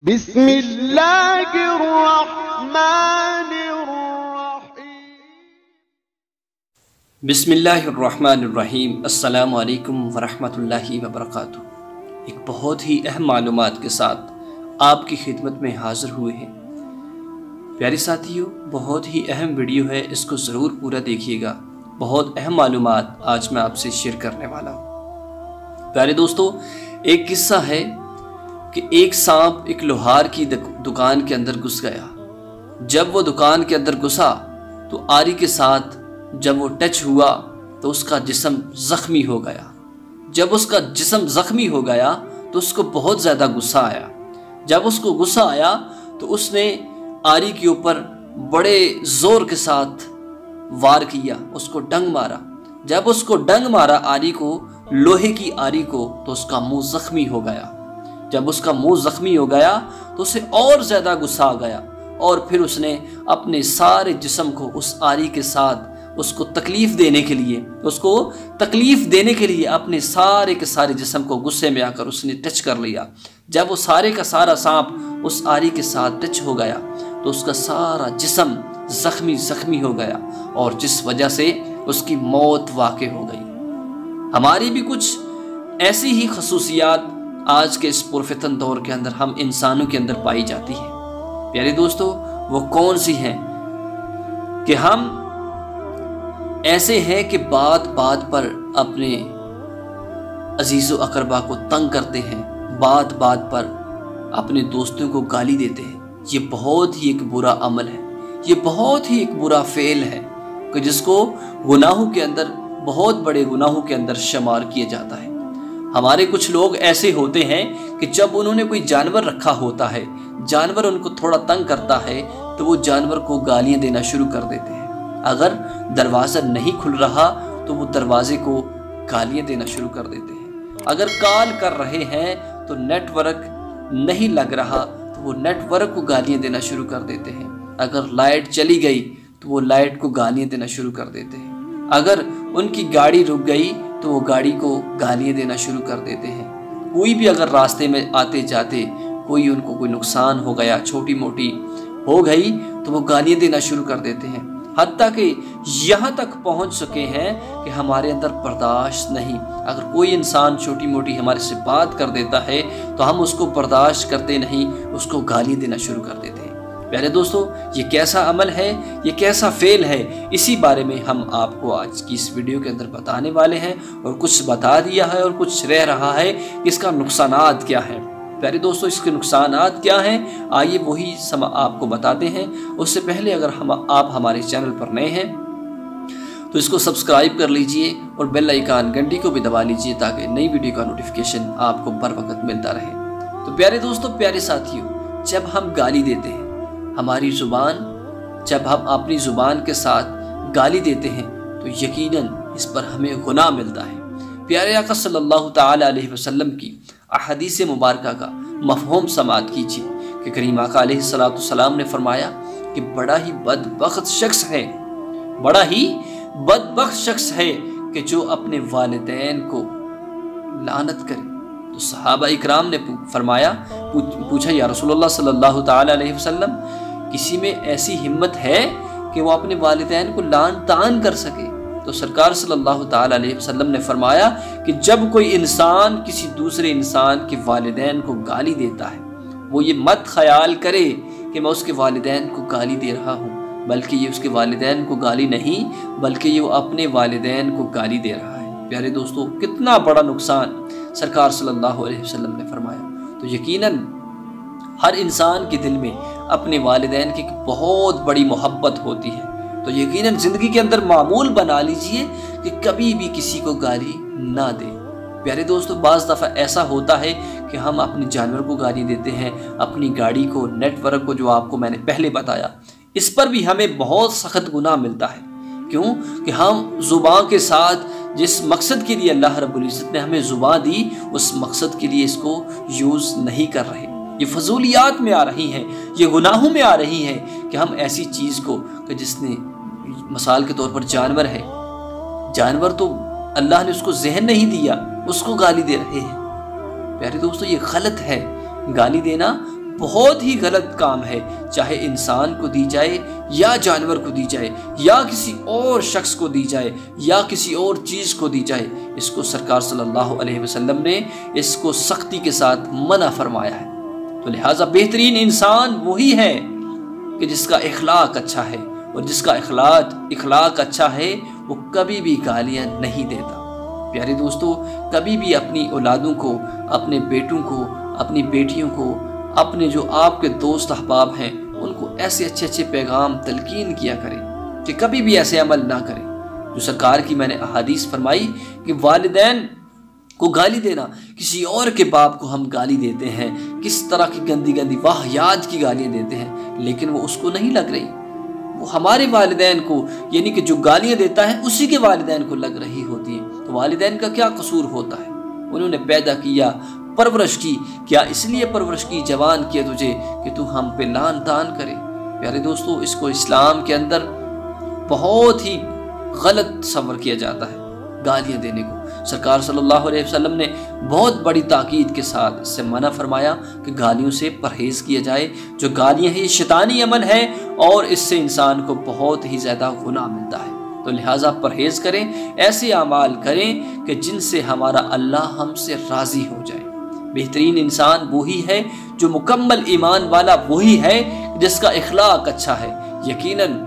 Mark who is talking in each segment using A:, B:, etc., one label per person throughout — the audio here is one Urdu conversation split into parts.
A: بسم اللہ الرحمن الرحیم
B: بسم اللہ الرحمن الرحیم۔ السلام علیکم ورحمۃ اللہ وبرکاتہ۔ ایک بہت ہی اہم معلومات کے ساتھ آپ کی خدمت میں حاضر ہوئے ہیں۔ پیارے ساتھیوں، بہت ہی اہم ویڈیو ہے، اس کو ضرور پورا دیکھیے گا۔ بہت اہم معلومات آج میں آپ سے شیئر کرنے والا ہوں۔ پیارے دوستو، ایک قصہ ہے کہ ایک سانپ ایک لوہار کی دکان کے اندر گھس گیا۔ جب وہ دکان کے اندر گھسا تو آری کے ساتھ جب وہ ٹچ ہوا تو اس کا جسم زخمی ہو گیا۔ جب اس کا جسم زخمی ہو گیا تو اس کو بہت زیادہ غصہ آیا۔ جب اس کو غصہ آیا تو اس نے آری کے اوپر بڑے زور کے ساتھ وار کیا، اس کو ڈنگ مارا۔ جب اس کو ڈنگ مارا آری کو، لوہے کی آری کو، تو اس کا منہ زخمی ہو گیا۔ جب اس کا منہ زخمی ہو گیا تو اسے اور زیادہ غصہ آ گیا، اور پھر اس نے اپنے سارے جسم کو اس آری کے ساتھ اس کو تکلیف دینے کے لیے اپنے سارے کے سارے جسم کو غصے میں آ کر اس نے ٹچ کر لیا۔ جب وہ سارے کا سارا سانپ اس آری کے ساتھ ٹچ ہو گیا تو اس کا سارا جسم زخمی ہو گیا، اور جس وجہ سے اس کی موت واقع ہو گئی۔ ہماری بھی کچھ ایسی ہی خصوصیات آج کے اس پرفتن دور کے اندر ہم انسانوں کے اندر پائی جاتی ہیں۔ پیارے دوستو، وہ کون سی ہیں کہ ہم ایسے ہیں کہ بات بات پر اپنے عزیز و اقربا کو تنگ کرتے ہیں، بات بات پر اپنے دوستوں کو گالی دیتے ہیں۔ یہ بہت ہی ایک برا عمل ہے، یہ بہت ہی ایک برا فعل ہے کہ جس کو گناہوں کے اندر، بہت بڑے گناہوں کے اندر شمار کیا جاتا ہے۔ ہمارے کچھ لوگ ایسے ہوتے ہیں کہ جب انہوں نے کوئی جانور رکھا ہوتا ہے، جانور ان کو تھوڑا تنگ کرتا ہے تو وہ جانور کو گالیاں دینا شروع کر دیتے ہیں۔ اگر دروازہ نہیں کھل رہا تو وہ دروازے کو گالیاں دینا شروع کر دیتے ہیں۔ اگر کال کر رہے ہیں تو نیٹ ورک نہیں لگ رہا تو وہ نیٹ ورک کو گالیاں دینا شروع کر دیتے ہیں۔ اگر لائٹ چلی گئی تو وہ لائٹ کو گالیاں دینا شروع کر دیتے ہیں۔ اگر ان کی گاڑی رک گئی تو وہ گاڑی کو گالیاں دینا شروع کر دیتے ہیں۔ کوئی بھی اگر راستے میں آتے جاتے کوئی ان کو کوئی نقصان ہو گیا، چھوٹی موٹی ہو گئی تو وہ گالیاں دینا شروع کر دیتے ہیں، حتیٰ کہ یہاں تک پہنچ چکے ہیں کہ ہمارے اندر برداشت نہیں۔ اگر کوئی انسان چھوٹی موٹی ہمارے سے بات کر دیتا ہے تو ہم اس کو برداشت کرتے نہیں، اس کو گالیاں دینا شروع کر دیتے ہیں۔ پیارے دوستو، یہ کیسا عمل ہے، یہ کیسا فعل ہے، اسی بارے میں ہم آپ کو آج کی اس ویڈیو کے اندر بتانے والے ہیں، اور کچھ بتا دیا ہے اور کچھ رہ رہا ہے کہ اس کا نقصانات کیا ہیں۔ پیارے دوستو، اس کے نقصانات کیا ہیں، آئیے وہی آپ کو بتاتے ہیں۔ اس سے پہلے اگر آپ ہمارے چینل پر نئے ہیں تو اس کو سبسکرائب کر لیجئے اور بیل آئیکن گھنٹی کو بھی دبا لیجئے تاکہ نئی ویڈیو کا نوٹیفیکیشن آپ کو بر وقت ملتا رہے۔ تو پیارے دوستو، پیارے ساتھیوں، جب ہم گالی دیتے ہیں، ہماری زبان، جب ہم اپنی زبان کے ساتھ گالی دیتے ہیں تو یقیناً اس پر ہمیں گناہ ملتا ہے۔ پیارے آقا صلی اللہ تعالی علیہ وسلم کی احادیث مبارکہ کا مفہوم سماعت کیجیے کہ کریم آقا علیہ السلام نے فرمایا کہ بڑا ہی بدبخت شخص ہے کہ جو اپنے والدین کو لعنت کرے۔ تو صحابہ اکرام نے فرمایا، پوچھا یا رسول اللہ صلی اللہ تعالی علیہ وسلم، کسی میں ایسی ہمت ہے کہ وہ اپنے والدین کو لعن طعن کر سکے؟ تو سرکار صلی اللہ تعالی علیہ وسلم نے فرمایا کہ جب کوئی انسان کسی دوسرے انسان کے والدین کو گالی دیتا ہے، وہ یہ مت خیال کرے کہ میں اس کے والدین کو گالی دے رہا ہوں، بلکہ یہ اس کے والدین کو گالی نہیں، بلکہ یہ وہ اپنے والدین کو گالی دے رہا ہے۔ پیارے دوستو، کتنا بڑا نقصان سرکار صلی اللہ علیہ وسلم نے فرمایا۔ تو یقیناً ہر انسان کے دل میں اپنے والدین کی بہت بڑی محبت ہوتی ہے، تو یقیناً زندگی کے اندر معمول بنا لیجئے کہ کبھی بھی کسی کو گالی نہ دے۔ پیارے دوستو، بعض دفعہ ایسا ہوتا ہے کہ ہم اپنے جانور کو گالی دیتے ہیں، اپنی گاڑی کو، نیٹ ورک کو، جو آپ کو میں نے پہلے بتایا، اس پر بھی ہمیں بہت سخت گناہ ملتا ہے۔ کیوں کہ ہم زبان کے ساتھ جس مقصد کے لیے اللہ رب العزت نے ہمیں زبان دی، اس مقصد کے لیے اس کو یوز نہیں کر رہے۔ یہ فضولیات میں آ رہی ہیں، یہ گناہوں میں آ رہی ہیں کہ ہم ایسی چیز کو کہ جس نے، مثال کے طور پر جانور ہے، جانور تو اللہ نے اس کو ذہن نہیں دیا، اس کو گالی دے رہے ہیں۔ پیارے دوستو، یہ غلط ہے۔ گالی دینا بہت ہی غلط کام ہے، چاہے انسان کو دی جائے یا جانور کو دی جائے یا کسی اور شخص کو دی جائے یا کسی اور چیز کو دی جائے۔ اس کو سرکار صلی اللہ علیہ وسلم نے اس کو سختی کے ساتھ منع فرمایا ہے۔ تو لہٰذا بہترین انسان وہی ہے کہ جس کا اخلاق اچھا ہے، اور جس کا اخلاق اچھا ہے وہ کبھی بھی گالیاں نہیں دیتا۔ پیارے دوستو، کبھی بھی اپنی اولادوں کو، اپنے بیٹوں کو، اپنی بیٹیوں کو، اپنے جو آپ کے دوست احباب ہیں ان کو ایسے اچھے پیغام تلقین کیا کریں کہ کبھی بھی ایسے عمل نہ کریں۔ جو سرکار کی میں نے احادیث فرمائی کہ والدین کو گالی دینا، کسی اور کے باپ کو ہم گالی دیتے ہیں، کس طرح کی گندی واہیات کی گالیاں دیتے ہیں، لیکن وہ اس کو نہیں لگ رہی، وہ ہمارے والدین کو، یعنی کہ جو گالیاں دیتا ہے اسی کے والدین کو لگ رہی ہوتی ہیں۔ تو والدین کا کیا قصور ہوتا ہے؟ انہوں نے پیدا کیا، پرورش کی، کیا اس لیے پرورش کی، جوان کیا تجھے کہ تو ہم پہ لان تان کرے؟ پیارے دوستو، اس کو اسلام کے اندر بہت ہی غلط تصور کیا جاتا ہے گالیاں دینے کو۔ سرکار صلی اللہ علیہ وسلم نے بہت بڑی تاکید کے ساتھ اس سے منع فرمایا کہ گالیوں سے پرہیز کیا جائے۔ جو گالیاں ہیں یہ شیطانی عمل ہے اور اس سے انسان کو بہت ہی زیادہ گناہ ملتا ہے۔ تو لہٰذا پرہیز کریں، ایسے اعمال کریں کہ جن سے ہمارا اللہ ہم سے راضی ہو جائے۔ بہترین انسان وہی ہے، جو مکمل ایمان والا وہی ہے جس کا اخلاق اچھا ہے۔ یقیناً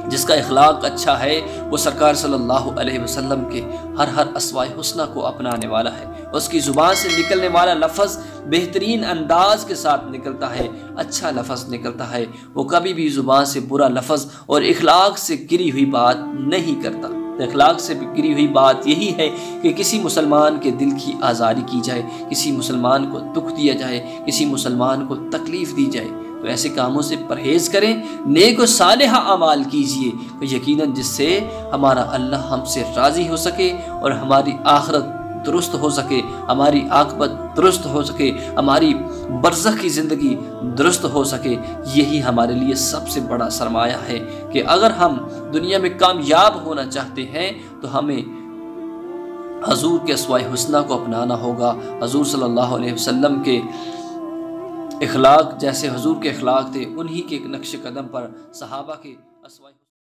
B: جس کا اخلاق اچھا ہے وہ سرکار صلی اللہ علیہ وسلم کے ہر اسماء حسنہ کو اپنانے والا ہے۔ اس کی زبان سے نکلنے والا لفظ بہترین انداز کے ساتھ نکلتا ہے، اچھا لفظ نکلتا ہے، وہ کبھی بھی زبان سے برا لفظ اور اخلاق سے گری ہوئی بات نہیں کرتا۔ اخلاق سے گری ہوئی بات یہی ہے کہ کسی مسلمان کے دل کی آزاری کی جائے، کسی مسلمان کو دکھ دیا جائے، کسی مسلمان کو تکلیف دی جائے۔ تو ایسے کاموں سے پرہیز کریں، نیک و صالحہ اعمال کیجئے، تو یقیناً جس سے ہمارا اللہ ہم سے راضی ہو سکے اور ہماری آخرت درست ہو سکے، ہماری عاقبت درست ہو سکے، ہماری برزخ کی زندگی درست ہو سکے۔ یہی ہمارے لیے سب سے بڑا سرمایہ ہے کہ اگر ہم دنیا میں کامیاب ہونا چاہتے ہیں تو ہمیں حضور کے اسماء حسنہ کو اپنانا ہوگا۔ حضور صلی اللہ علیہ وسلم کے اخلاق جیسے حضور کے اخلاق تھے، انہی کے نقش قدم پر صحابہ کے اسماء